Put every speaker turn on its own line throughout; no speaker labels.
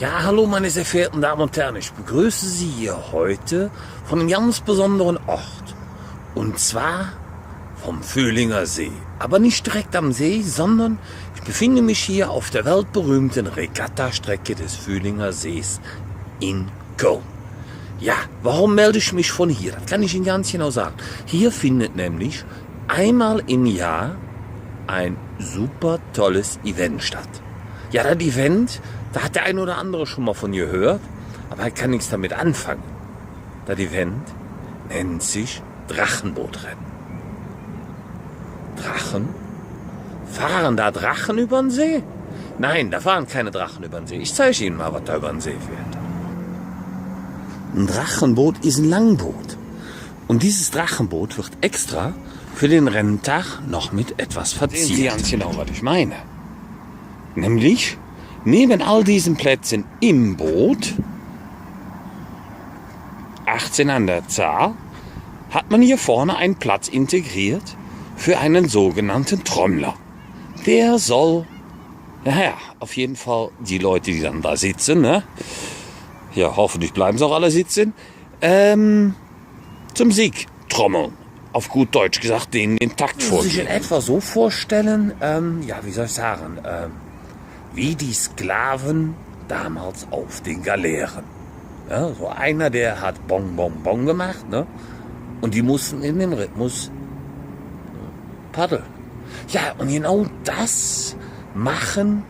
Ja, hallo meine sehr verehrten Damen und Herren, ich begrüße Sie hier heute von einem ganz besonderen Ort. Und zwar vom Fühlinger See. Aber nicht direkt am See, sondern ich befinde mich hier auf der weltberühmten Regattastrecke des Fühlinger Sees in Köln. Ja, warum melde ich mich von hier? Das kann ich Ihnen ganz genau sagen. Hier findet nämlich einmal im Jahr ein super tolles Event statt. Ja, das Event, da hat der ein oder andere schon mal von gehört, aber er kann nichts damit anfangen. Das Event nennt sich Drachenbootrennen. Drachen? Fahren da Drachen über den See? Nein, da fahren keine Drachen über den See. Ich zeige Ihnen mal, was da über den See fährt. Ein Drachenboot ist ein Langboot. Und dieses Drachenboot wird extra für den Renntag noch mit etwas verziert. Sehen Sie ganz genau, was ich meine. Nämlich, neben all diesen Plätzen im Boot, 18 an der Zahl, hat man hier vorne einen Platz integriert für einen sogenannten Trommler. Der soll, naja, auf jeden Fall die Leute, die dann da sitzen, ne? Ja, hoffentlich bleiben sie auch alle sitzen, zum Sieg trommeln. Auf gut Deutsch gesagt, denen den Takt vorgeben. Sich in etwa so vorstellen, ja, wie soll ich sagen, wie die Sklaven damals auf den Galeeren. Ja, so einer, der hat Bong, Bong, Bong gemacht, ne? Und die mussten in dem Rhythmus paddeln. Ja, und genau das machen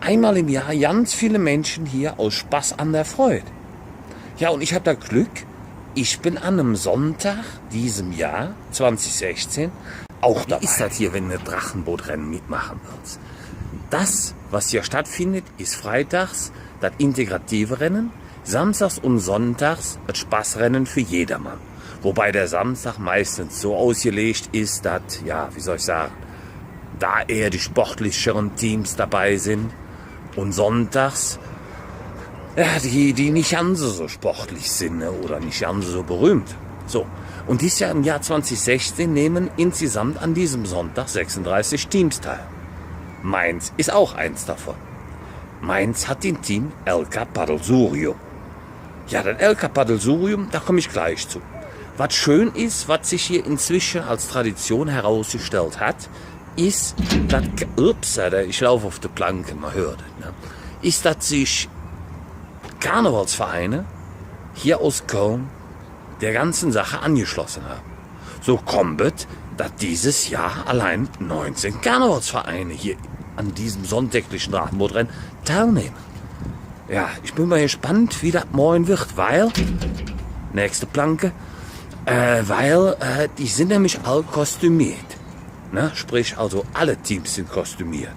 einmal im Jahr ganz viele Menschen hier aus Spaß an der Freude. Ja, und ich habe da Glück, ich bin an einem Sonntag diesem Jahr, 2016, auch dabei. Wie ist das hier, wenn du Drachenbootrennen mitmachen willst? Das, was hier stattfindet, ist freitags das integrative Rennen, samstags und sonntags das Spaßrennen für jedermann. Wobei der Samstag meistens so ausgelegt ist, dass, ja, wie soll ich sagen, da eher die sportlicheren Teams dabei sind und sonntags, ja, die nicht ganz so sportlich sind, ne, oder nicht ganz so berühmt. So, und dieses Jahr im Jahr 2016 nehmen insgesamt an diesem Sonntag 36 Teams teil. Mainz ist auch eins davon. Mainz hat den Team LK Paddelsurium. Ja, das LK Paddelsurium, da komme ich gleich zu. Was schön ist, was sich hier inzwischen als Tradition herausgestellt hat, ist, dass, ich laufe auf der Planke, man hört es, ne? Ist, dass sich Karnevalsvereine hier aus Köln der ganzen Sache angeschlossen haben. So kommt es, dass dieses Jahr allein 19 Karnevalsvereine hier an diesem sonntäglichen Drachenbootrennen teilnehmen. Ja, ich bin mal gespannt, wie das morgen wird, weil, nächste Planke, die sind nämlich alle kostümiert. Ne? Sprich, also alle Teams sind kostümiert.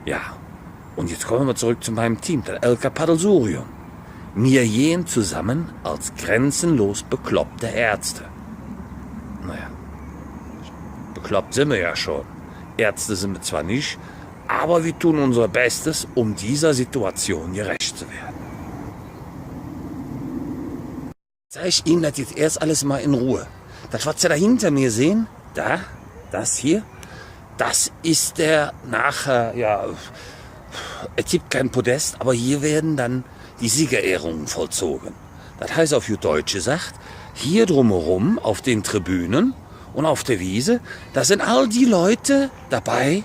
Ja, und jetzt kommen wir zurück zu meinem Team, der LK Paddelsurium. Wir gehen zusammen als grenzenlos bekloppte Ärzte. Naja, bekloppt sind wir ja schon. Ärzte sind wir zwar nicht, aber wir tun unser Bestes, um dieser Situation gerecht zu werden. Zeige ich Ihnen das jetzt erst alles mal in Ruhe. Das, was Sie da hinter mir sehen, das hier, das ist der nachher, ja, es gibt kein Podest, aber hier werden dann die Siegerehrungen vollzogen. Das heißt auf gut Deutsch gesagt, hier drumherum auf den Tribünen und auf der Wiese, da sind all die Leute dabei,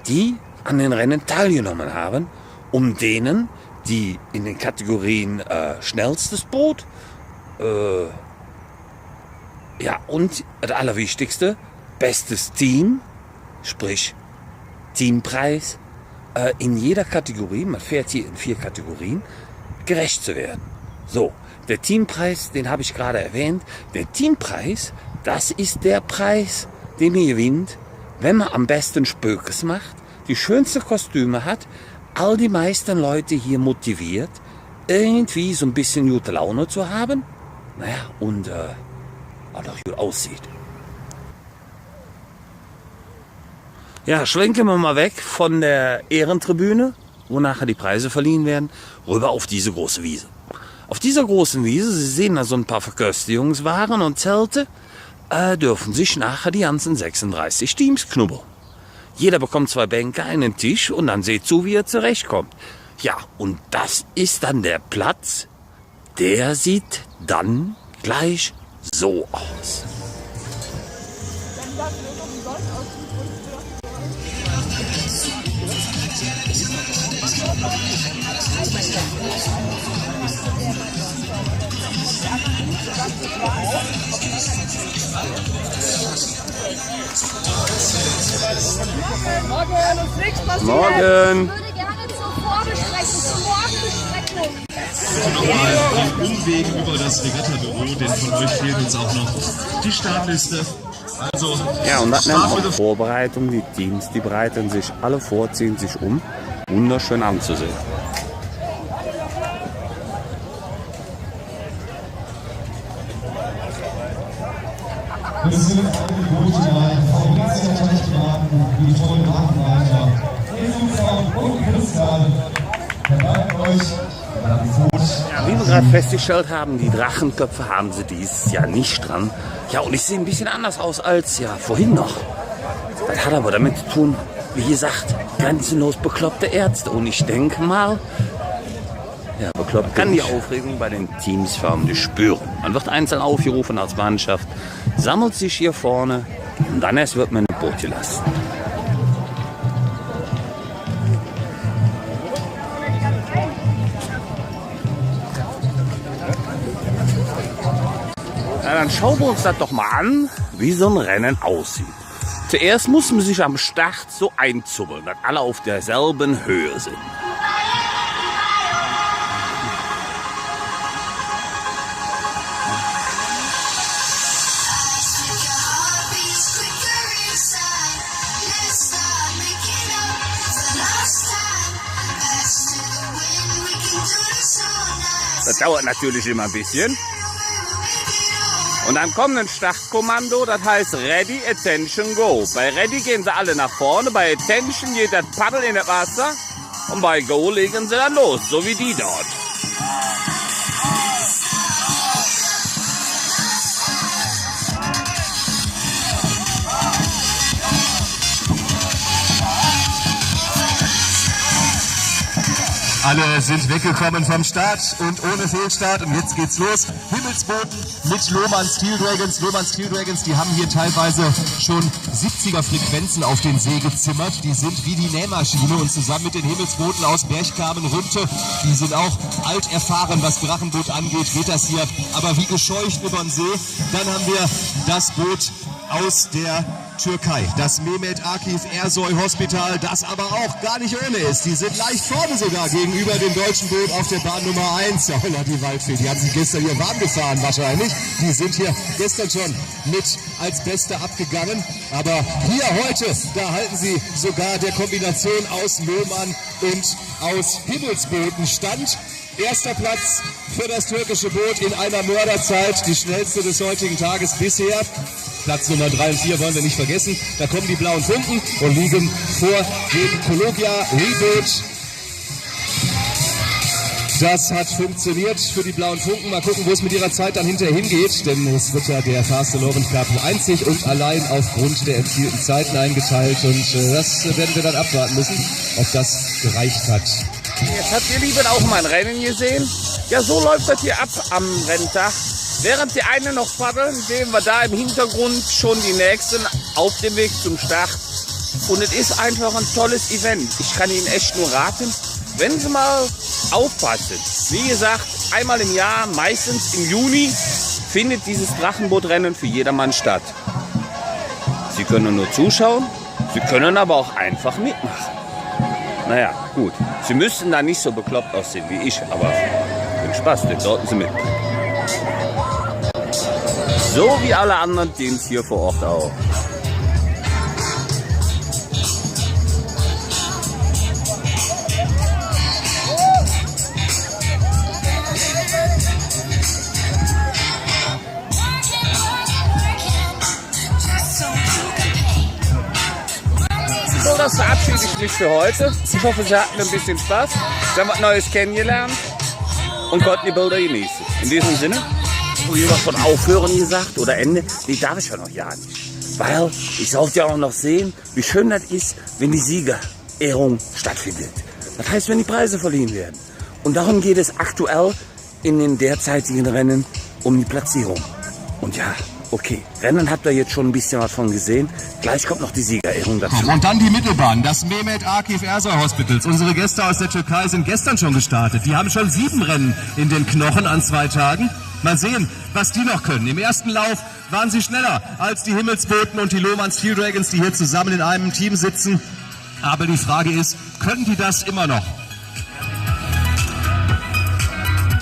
die an den Rennen teilgenommen haben, um denen, die in den Kategorien schnellstes Boot, ja, und das Allerwichtigste, bestes Team, sprich Teampreis, in jeder Kategorie, man fährt hier in 4 Kategorien, gerecht zu werden. So, der Teampreis, den habe ich gerade erwähnt. Der Teampreis, das ist der Preis, den man gewinnt, wenn man am besten Spökes macht, die schönsten Kostüme hat, all die meisten Leute hier motiviert, irgendwie so ein bisschen gute Laune zu haben, naja, und auch noch gut aussieht. Ja, schwenken wir mal weg von der Ehrentribüne, wo nachher die Preise verliehen werden, rüber auf diese große Wiese. Auf dieser großen Wiese, Sie sehen da so ein paar Verköstigungswaren und Zelte, dürfen sich nachher die ganzen 36 Teams knubbeln. Jeder bekommt 2 Bänke, einen Tisch und dann seht zu, wie er zurechtkommt. Ja, und das ist dann der Platz, der sieht dann gleich so aus.
Morgen, uns nichts passiert.
Morgen.
Ich würde gerne zur Vorbesprechung, zur Morgenbesprechung.
Nochmal den Umweg über das Regattabüro, denn von euch fehlt uns auch noch die Startliste. Also,
Ja, und das nennt man Vorbereitung. Die Teams, die bereiten sich alle vor, ziehen sich um. Wunderschön anzusehen.
Wir sind Angebote bei Fabrizier-Teichbraten, die tollen Markenreiter, Eselfrauen und Christian. Bereitet euch
Ja, wie wir gerade festgestellt haben, die Drachenköpfe haben sie dieses Jahr nicht dran. Ja, und ich sehe ein bisschen anders aus als ja vorhin noch. Das hat aber damit zu tun, wie gesagt, grenzenlos bekloppte Ärzte. Und ich denke mal, ja, bekloppt kann die Aufregung bei den Teams förmlich spüren. Man wird einzeln aufgerufen als Mannschaft, sammelt sich hier vorne und dann erst wird man in Boot gelassen. Ja, dann schauen wir uns das doch mal an, wie so ein Rennen aussieht. Zuerst muss man sich am Start so einzubbeln, dass alle auf derselben Höhe sind. Das dauert natürlich immer ein bisschen. Und dann kommt ein Startkommando, das heißt Ready, Attention, Go. Bei Ready gehen sie alle nach vorne, bei Attention geht das Paddel in das Wasser und bei Go legen sie dann los, so wie die dort.
alle sind weggekommen vom Start und ohne Fehlstart. Und jetzt geht's los. Himmelsboten mit Lohmann Steel Dragons. Lohmann Steel Dragons, die haben hier teilweise schon 70er Frequenzen auf den See gezimmert. Die sind wie die Nähmaschine und zusammen mit den Himmelsbooten aus Berchtesgaden-Runte, die sind auch alt erfahren, was Drachenboot angeht, geht das hier aber wie gescheucht über den See. Dann haben wir das Boot aus der Türkei, das Mehmet Akif Ersoy Hospital, das aber auch gar nicht ohne ist. Die sind leicht vorne sogar gegenüber dem deutschen Boot auf der Bahn Nummer 1. Ja, die Waldfee, die haben sich gestern hier warm gefahren wahrscheinlich. Die sind hier gestern schon mit als Beste abgegangen. Aber hier heute, da halten sie sogar der Kombination aus Lohmann und aus Himmelsbooten stand. Erster Platz für das türkische Boot in einer Mörderzeit, die schnellste des heutigen Tages bisher. Platz Nummer 3 und 4 wollen wir nicht vergessen. Da kommen die blauen Funken und liegen vor dem Kologia Reboot. Das hat funktioniert für die blauen Funken. Mal gucken, wo es mit ihrer Zeit dann hinterher hingeht. Denn es wird ja der Fast Lawrence Cup einzig und allein aufgrund der erzielten Zeiten eingeteilt. Und das werden wir dann abwarten müssen, ob das gereicht hat.
Jetzt habt ihr Lieben auch mal ein Rennen gesehen. Ja, so läuft das hier ab am Renntag. Während die einen noch paddeln, sehen wir da im Hintergrund schon die nächsten auf dem Weg zum Start. Und es ist einfach ein tolles Event. Ich kann Ihnen echt nur raten, wenn Sie mal aufpassen. Wie gesagt, einmal im Jahr, meistens im Juni, findet dieses Drachenbootrennen für jedermann statt. Sie können nur zuschauen, Sie können aber auch einfach mitmachen. Naja, gut. Sie müssten da nicht so bekloppt aussehen wie ich, aber den Spaß, den sollten Sie mitbringen. So wie alle anderen Teams hier vor Ort auch. So, das verabschiede ich mich für heute. Ich hoffe, Sie hatten ein bisschen Spaß. Sie haben was Neues kennengelernt und konnten die Bilder genießen. In diesem Sinne, was von Aufhören gesagt oder Ende, nee, darf ich ja noch ja nicht. Weil ich sollte ja auch noch sehen, wie schön das ist, wenn die Siegerehrung stattfindet. Das heißt, wenn die Preise verliehen werden. Und darum geht es aktuell in den derzeitigen Rennen um die Platzierung. Und ja, okay, Rennen habt ihr jetzt schon ein bisschen was von gesehen. Gleich kommt noch die Siegerehrung dazu.
Und dann die Mittelbahn, das Mehmet Akif Ersoy Hospitals. Unsere Gäste aus der Türkei sind gestern schon gestartet. Die haben schon 7 Rennen in den Knochen an 2 Tagen. Mal sehen, was die noch können. Im ersten Lauf waren sie schneller als die Himmelsboten und die Lohmann Steel Dragons, die hier zusammen in einem Team sitzen. Aber die Frage ist, können die das immer noch?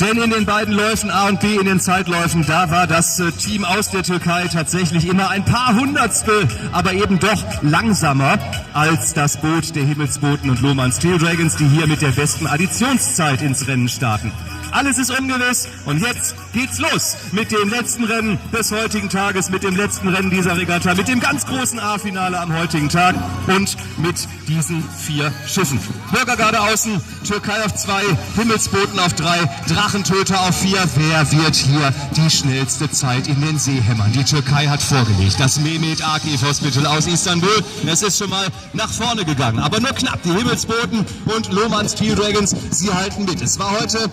Denn in den beiden Läufen A und B, in den Zeitläufen, da war das Team aus der Türkei tatsächlich immer ein paar Hundertstel, aber eben doch langsamer als das Boot der Himmelsboten und Lohmann Steel Dragons, die hier mit der besten Additionszeit ins Rennen starten. Alles ist ungewiss und jetzt geht's los mit dem letzten Rennen des heutigen Tages, mit dem letzten Rennen dieser Regatta, mit dem ganz großen A-Finale am heutigen Tag und mit diesen 4 Schiffen. Bürgergarde außen, Türkei auf 2, Himmelsboten auf 3, Drachentöter auf 4. Wer wird hier die schnellste Zeit in den See hämmern? Die Türkei hat vorgelegt. Das Mehmet Akif Hospital aus Istanbul. Es ist schon mal nach vorne gegangen, aber nur knapp. Die Himmelsboten und Lohmann Steel Dragons, sie halten mit. Es war heute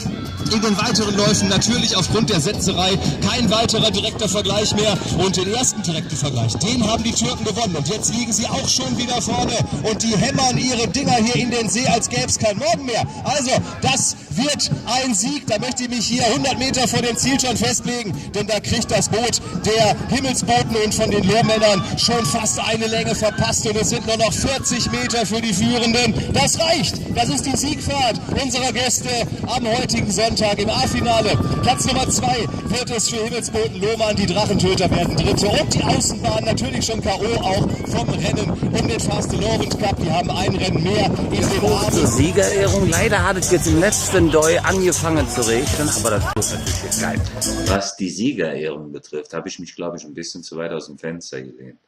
in den weiteren Läufen natürlich aufgrund der Setzerei kein weiterer direkter Vergleich mehr. Und den ersten direkten Vergleich, den haben die Türken gewonnen. Und jetzt liegen sie auch schon wieder vorne. Und die hämmern ihre Dinger hier in den See, als gäbe es keinen Morgen mehr. Also, das wird ein Sieg. Da möchte ich mich hier 100 Meter vor dem Ziel schon festlegen. Denn da kriegt das Boot der Himmelsboten und von den Lohmännern schon fast eine Länge verpasst. Und es sind nur noch 40 Meter für die Führenden. Das reicht. Das ist die Siegfahrt unserer Gäste am heutigen Sonntag im A-Finale. Platz Nummer 2 wird es für Himmelsboten Lohmann. Die Drachentöter werden Dritte. Und die Außenbahn natürlich schon K.O. auch vom Rennen um den Fast Laurent Cup. Die haben ein Rennen mehr in den Armen.
Zur Siegerehrung. Leider hat es jetzt im letzten Doi angefangen zu regnen, aber das wird natürlich jetzt geil. Was die Siegerehrung betrifft, habe ich mich, glaube ich, ein bisschen zu weit aus dem Fenster gelehnt.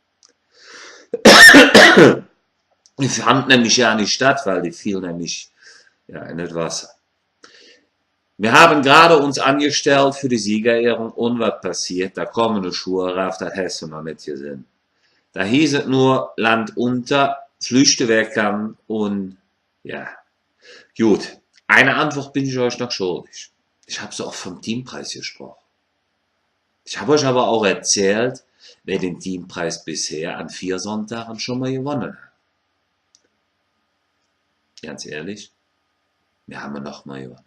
Die fand nämlich ja nicht statt, weil die fiel nämlich ja, in das Wasser. Wir haben gerade uns angestellt für die Siegerehrung und was passiert? Da kommen die Schuhe rauf, das hast du noch nicht gesehen. Da hieß es nur Land unter, flüchte weg kann und ja. Gut, eine Antwort bin ich euch noch schuldig. Ich habe so auch vom Teampreis gesprochen. Ich habe euch aber auch erzählt, wer den Teampreis bisher an 4 Sonntagen schon mal gewonnen hat. Ganz ehrlich, wir haben noch mal gewonnen.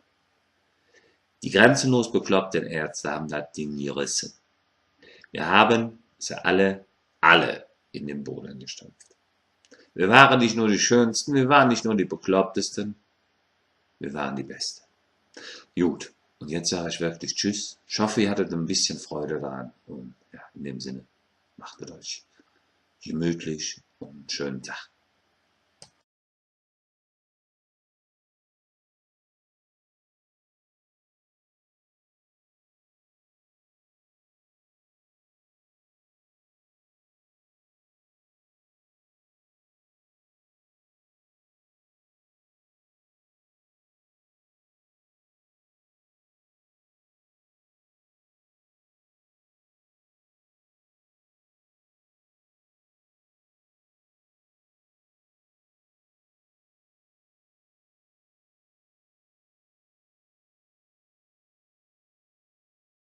Die grenzenlos bekloppten Ärzte haben das Ding gerissen. Wir haben sie alle in den Boden gestampft. Wir waren nicht nur die Schönsten, wir waren nicht nur die Beklopptesten, wir waren die Besten. Gut, und jetzt sage ich wirklich Tschüss. Ich hoffe, ihr hattet ein bisschen Freude daran. Und ja, in dem Sinne, macht es euch gemütlich und einen schönen Tag.